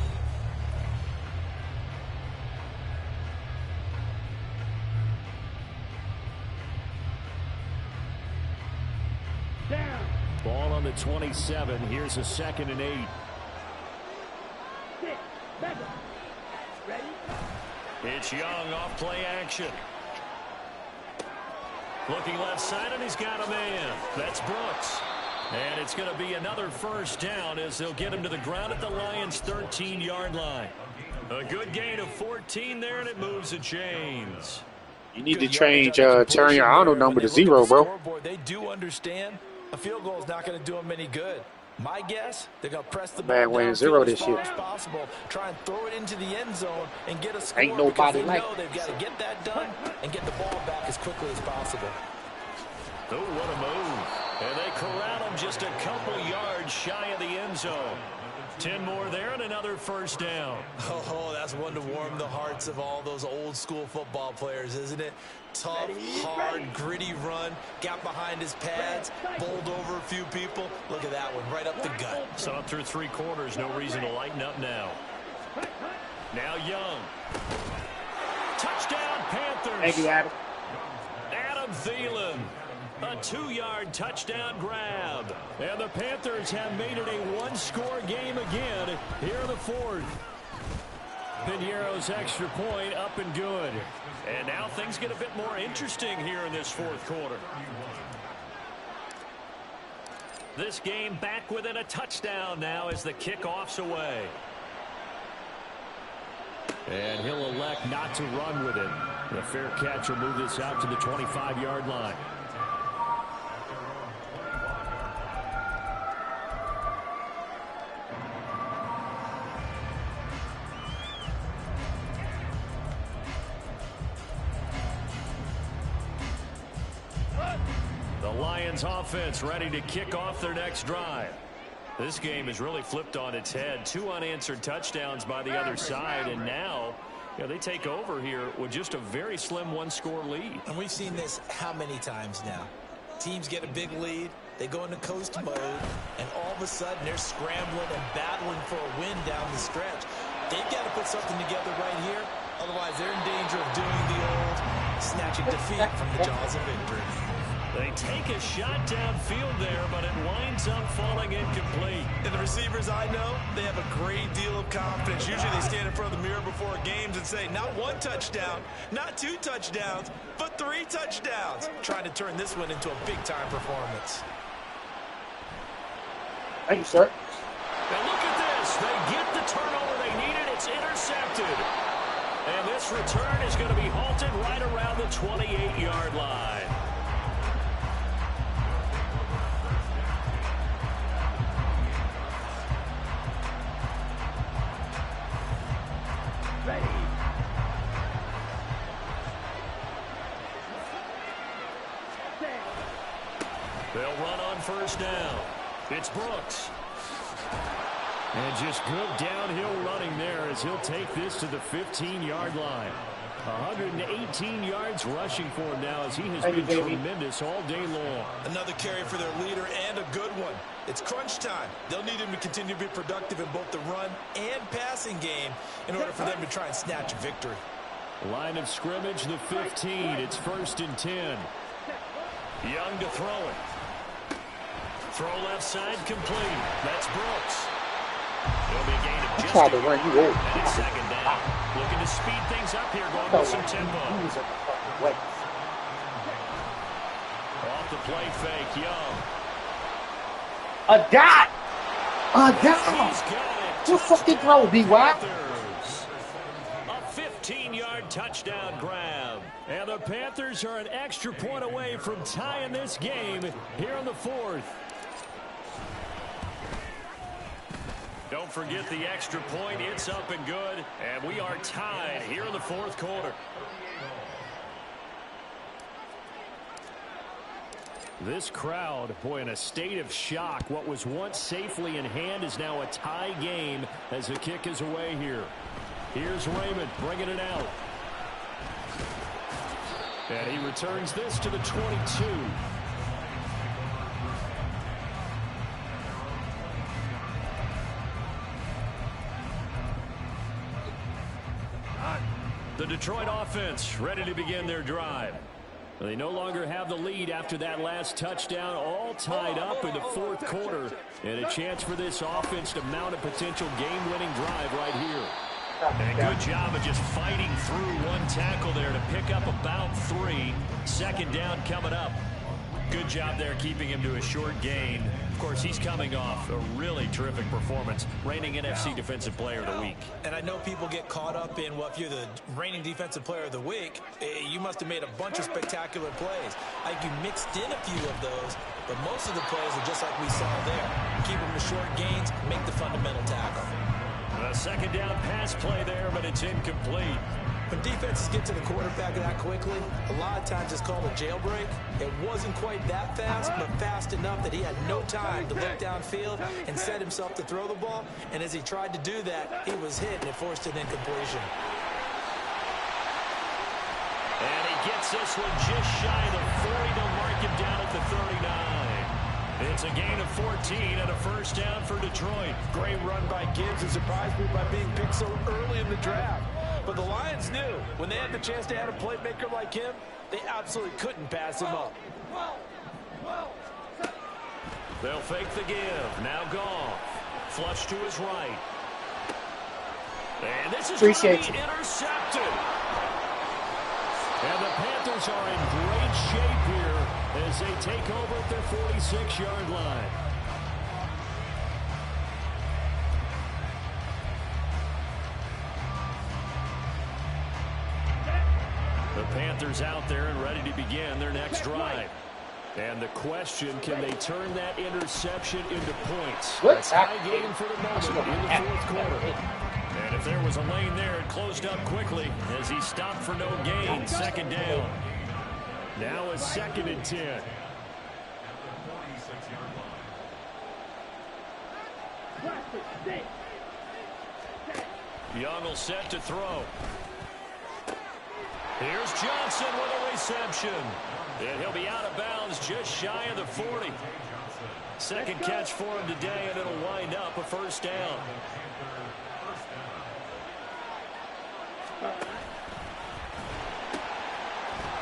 Down. Ball on the 27. Here's a 2nd and 8. Sit. Back up. Ready? It's Young off play action. Looking left side, and he's got a man. That's Brooks. And it's going to be another 1st down as they'll get him to the ground at the Lions' 13-yard line. A good gain of 14 there, and it moves the chains. You need to change turn your auto number to 0, bro. They do understand a field goal is not going to do them any good. My guess, they're going to press the ball down 0 this year. as possible, try and throw it into the end zone and get a score. Ain't nobody they like know they've got to get that done and get the ball back as quickly as possible. Oh, what a move. And they corral him just a couple yards shy of the end zone. 10 more there and another first down. Oh, that's one to warm the hearts of all those old school football players, isn't it? Tough, hard, gritty run, got behind his pads, bowled over a few people. Look at that one, right up the gut. Saw it through 3 quarters, no reason to lighten up now. Now Young. Touchdown, Panthers. Thank you, Adam. Adam Thielen. A 2-yard touchdown grab. And the Panthers have made it a 1-score game again here in the 4th. Piñeiro's extra point up and good. And now things get a bit more interesting here in this 4th quarter. This game back within a touchdown now as the kickoff's away. And he'll elect not to run with it. The fair catch will move this out to the 25-yard line. Lions offense ready to kick off their next drive. This game is really flipped on its head. 2 unanswered touchdowns by the other side, and now they take over here with just a very slim 1-score lead. And we've seen this how many times now? Teams get a big lead, they go into coast mode, and all of a sudden they're scrambling and battling for a win down the stretch. They've got to put something together right here, otherwise they're in danger of doing the old snatching defeat from the jaws of victory. They take a shot downfield there, but it winds up falling incomplete. And the receivers I know, they have a great deal of confidence. Usually they stand in front of the mirror before games and say, not 1 touchdown, not 2 touchdowns, but 3 touchdowns. Trying to turn this one into a big-time performance. Thank you, sir. And look at this. They get the turnover they needed. It's intercepted. And this return is going to be halted right around the 28-yard line. They'll run on first down. It's Brooks. And just good downhill running there as he'll take this to the 15-yard line. 118 yards rushing for him now as he has been tremendous all day long. Another carry for their leader and a good one. It's crunch time. They'll need him to continue to be productive in both the run and passing game in order for them to try and snatch a victory. Line of scrimmage, the 15. It's 1st and 10. Young to throw it. Throw left side complete. That's Brooks. It'll be a gain of just tried to run you over. And it's 2nd down. Looking to speed things up here, going with some tempo. Off the play fake, Young. A dot! A dot! Just fucking throw, B.Y. A 15-yard touchdown grab. And the Panthers are an extra point away from tying this game here in the 4th. Don't forget the extra point. It's up and good. And we are tied here in the 4th quarter. This crowd, boy, in a state of shock. What was once safely in hand is now a tie game as the kick is away here. Here's Raymond bringing it out. And he returns this to the 22. The Detroit offense ready to begin their drive. They no longer have the lead after that last touchdown, all tied up in the 4th quarter. And a chance for this offense to mount a potential game-winning drive right here. And a good job of just fighting through one tackle there to pick up about 3. 2nd down coming up. Good job there keeping him to a short gain. Of course, he's coming off a really terrific performance, reigning NFC Defensive Player of the Week. And I know people get caught up in, well, if you're the reigning Defensive Player of the Week, you must have made a bunch of spectacular plays. I think you mixed in a few of those, but most of the plays are just like we saw there. Keep them to short gains, make the fundamental tackle. A second down pass play there, but it's incomplete. When defenses get to the quarterback that quickly, a lot of times it's called a jailbreak. It wasn't quite that fast, but fast enough that he had no time to look downfield and set himself to throw the ball. And as he tried to do that, he was hit and it forced an incompletion. And he gets this one just shy of the 40 to mark him down at the 39. It's a gain of 14 and a first down for Detroit. Great run by Gibbs and surprised me by being picked so early in the draft. But the Lions knew when they had the chance to add a playmaker like him, they absolutely couldn't pass him up. They'll fake the give. Now Goff. Flush to his right. And this is going to be intercepted. And the Panthers are in great shape here as they take over at their 46-yard line. The Panthers out there and ready to begin their next drive. And the question, can they turn that interception into points? That's high game for the moment in the fourth quarter. And if there was a lane there, it closed up quickly as he stopped for no gain. Second down. Now a 2nd and 10. Young will set to throw. Here's Johnson with a reception. And he'll be out of bounds just shy of the 40. Second catch for him today, and it'll wind up a first down.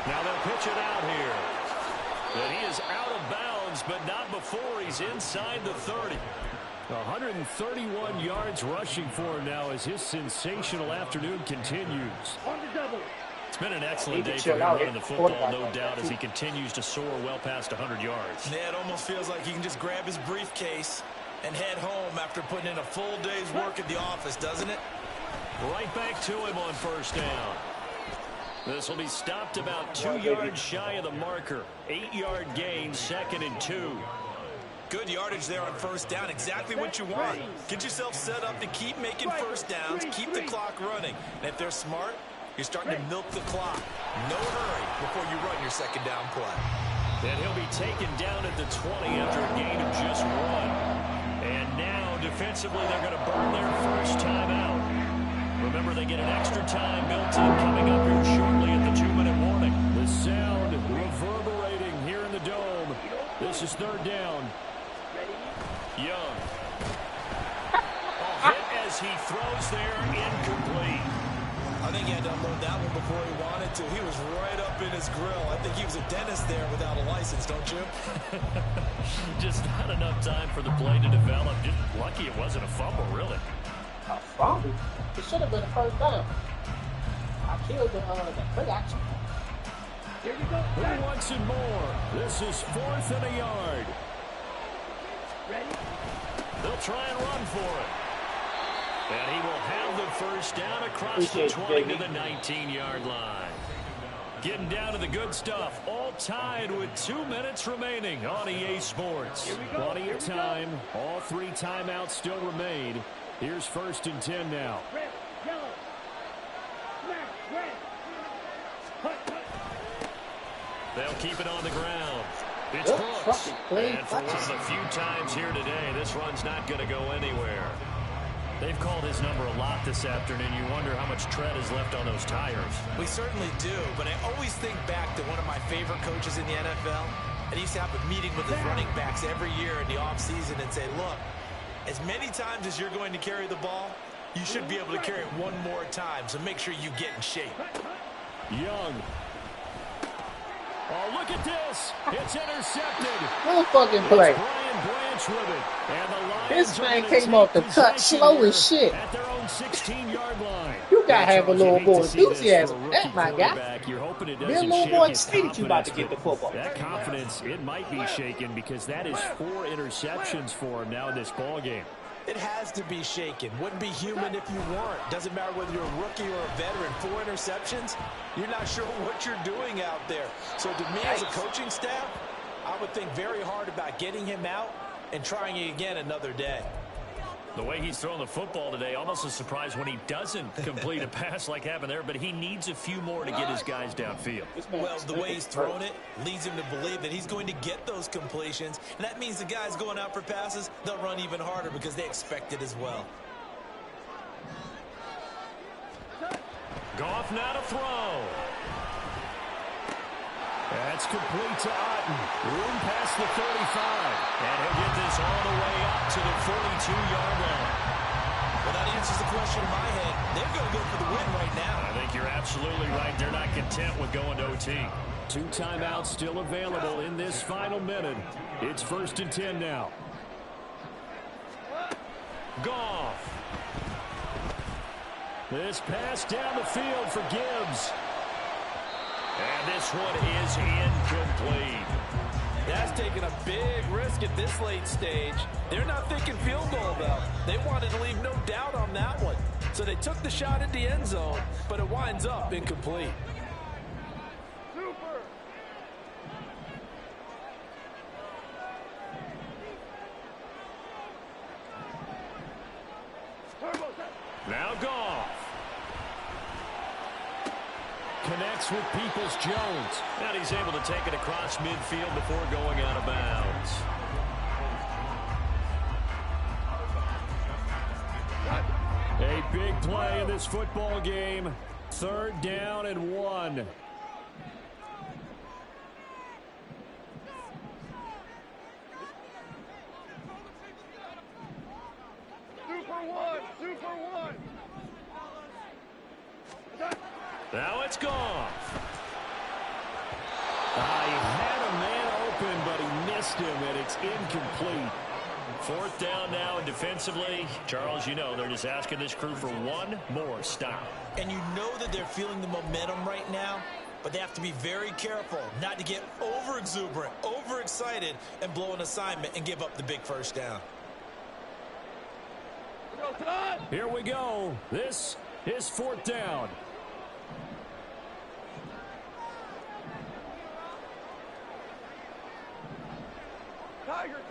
Now they'll pitch it out here. And he is out of bounds, but not before he's inside the 30. 131 yards rushing for him now as his sensational afternoon continues. On the double. It's been an excellent day for him running the football, no doubt, as he continues to soar well past 100 yards. Yeah, it almost feels like he can just grab his briefcase and head home after putting in a full day's work at the office, doesn't it? Right back to him on first down. This will be stopped about 2 yards shy of the marker. 8-yard gain, 2nd and 2. Good yardage there on first down. Exactly what you want. Get yourself set up to keep making first downs, keep the clock running. And if they're smart, you're starting to milk the clock. No hurry before you run your second down play. And he'll be taken down at the 20 after a gain of just 1. And now, defensively, they're going to burn their first time out. Remember, they get an extra time built in coming up here shortly at the 2-minute warning. The sound reverberating here in the dome. This is 3rd down. Young. Hit as he throws there, incomplete. I think he had to unload that one before he wanted to. He was right up in his grill. I think he was a dentist there without a license, don't you? Just not enough time for the play to develop. Just lucky it wasn't a fumble, really. A fumble? It should have been a first down. I killed the play action. Here we go. Who wants it more? This is 4th and a yard. Ready? They'll try and run for it. And he will have the first down across the 20 to the 19-yard line. Getting down to the good stuff. All tied with 2 minutes remaining on EA Sports. Plenty of time. All 3 timeouts still remain. Here's 1st and 10 now. Red, yellow. Smash, red. Hut, hut. They'll keep it on the ground. It's Brooks. And for one of the few times here today, this run's not going to go anywhere. They've called his number a lot this afternoon. You wonder how much tread is left on those tires. We certainly do, but I always think back to one of my favorite coaches in the NFL. And he used to have a meeting with his running backs every year in the offseason and say, look, as many times as you're going to carry the ball, you should be able to carry it one more time, so make sure you get in shape. Young. Oh, look at this. It's intercepted. Good fucking play. Brian Branch with it. And the Lions This man are came gonna off the take cut possession slow here as shit. at their own 16-yard line. You gotta have a Charles, little you hate more to see this enthusiasm for a than rookie that, my guy. quarterback. You're hoping it Be a doesn't little shake more his excited you about to confidence, get the football. that confidence, it might be shaken because that is 4 interceptions for him now in this ball game. It has to be shaken. Wouldn't be human if you weren't. Doesn't matter whether you're a rookie or a veteran. 4 interceptions, you're not sure what you're doing out there. So to me as a coaching staff, I would think very hard about getting him out and trying it again another day. The way he's throwing the football today, almost a surprise when he doesn't complete a pass like happened there, but he needs a few more to get his guys downfield. Well, the way he's thrown it leads him to believe that he's going to get those completions, and that means the guys going out for passes, they'll run even harder because they expect it as well. Goff now to throw. That's complete to Otten. Room past the 35. And he'll get this all the way up to the 42-yard line. Well, that answers the question in my head. They're going to go for the win right now. I think you're absolutely right. They're not content with going to OT. 2 timeouts still available in this final minute. It's 1st and 10 now. Goff. This pass down the field for Gibbs. And this one is incomplete. That's taking a big risk at this late stage. They're not thinking field goal, though. They wanted to leave no doubt on that one. So they took the shot at the end zone, but it winds up incomplete. Super. Now Goff. Connects with Peoples-Jones. And he's able to take it across midfield before going out of bounds. A big play in this football game. 3rd down and 1. Super one. Now it's Goff. He had a man open, but he missed him, and it's incomplete. 4th down now, and defensively, Charles, you know, they're just asking this crew for one more stop. And you know that they're feeling the momentum right now, but they have to be very careful not to get over-exuberant, over-excited, and blow an assignment and give up the big 1st down. Here we go. This is 4th down.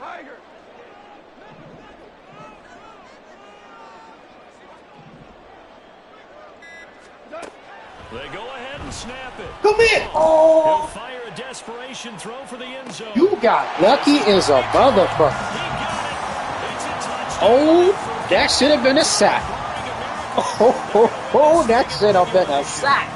Tiger. They go ahead and snap it. Come in. He'll Oh, fire a desperation throw for the end zone. you got lucky as a motherfucker. He got it. It's a touchdown. Oh, that should have been a sack. Oh, that should have been a sack.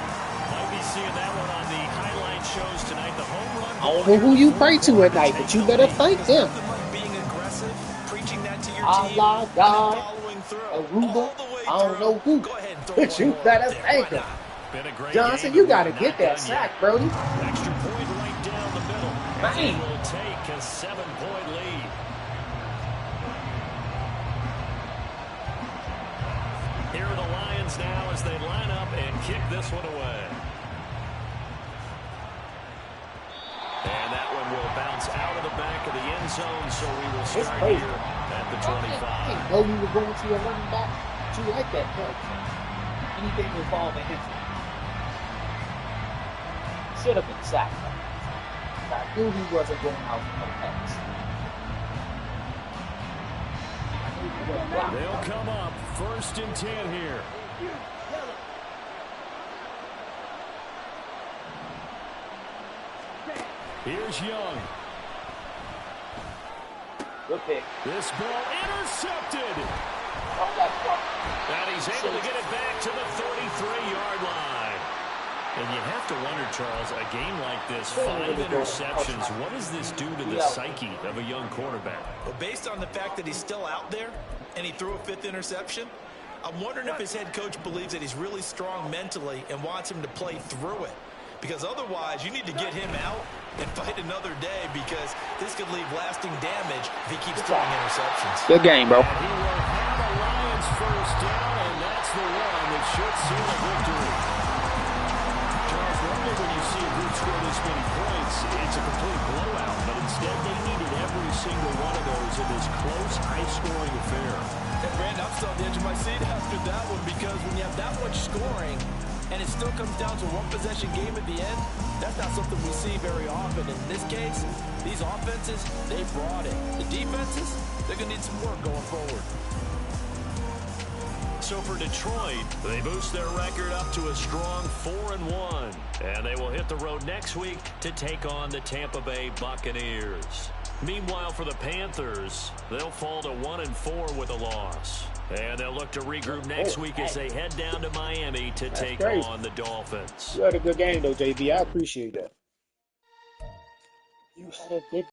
Might be seeing that one on the highlight shows tonight. The home run. I don't know who you pray to at night, but you better thank them. Nothing like being aggressive, preaching that to your Allah, team, and God, then following through. Aruba, All the way I don't through. know who, Go ahead and throw but one you more better up there. thank Why him. not? Been a great Johnson, game, you but got to not get done that yet. sack, Brody. Extra point right down the middle. As Man. it will take a 7-point lead. Here are the Lions now as they line up and kick this one away. And that one will bounce out of the back of the end zone, so we will It's start crazy. here at the I 25. didn't know you were going to a running back. But you like that play. Anything involving him. Should have been sacked. I knew he wasn't going out for no pass. I knew he wasn't blocking. They'll come up 1st and 10 here. Here's Young. Good pick. This ball intercepted. And he's able to get it back to the 33-yard line. And you have to wonder, Charles, a game like this, 5 interceptions, what does this do to the psyche of a young quarterback? Well, based on the fact that he's still out there and he threw a 5th interception, I'm wondering if his head coach believes that he's really strong mentally and wants him to play through it. Because otherwise, you need to get him out and fight another day because this could leave lasting damage if he keeps throwing interceptions. Good game, bro. And he will have a Lions first down, and that's the one that should seal a victory. Charles, normally when you see a group score this many points, it's a complete blowout, but instead they needed every single one of those in this close, high-scoring affair. And Brandon, I'm still on the edge of my seat after that one because when you have that much scoring and it still comes down to a one-possession game at the end, that's not something we see very often. In this case, these offenses, they brought it. The defenses, they're going to need some work going forward. So for Detroit, they boost their record up to a strong 4-1. And they will hit the road next week to take on the Tampa Bay Buccaneers. Meanwhile, for the Panthers, they'll fall to 1-4 with a loss. And they'll look to regroup next week as they head down to Miami to take on the Dolphins. You had a good game, though, JB. I appreciate that. You had a good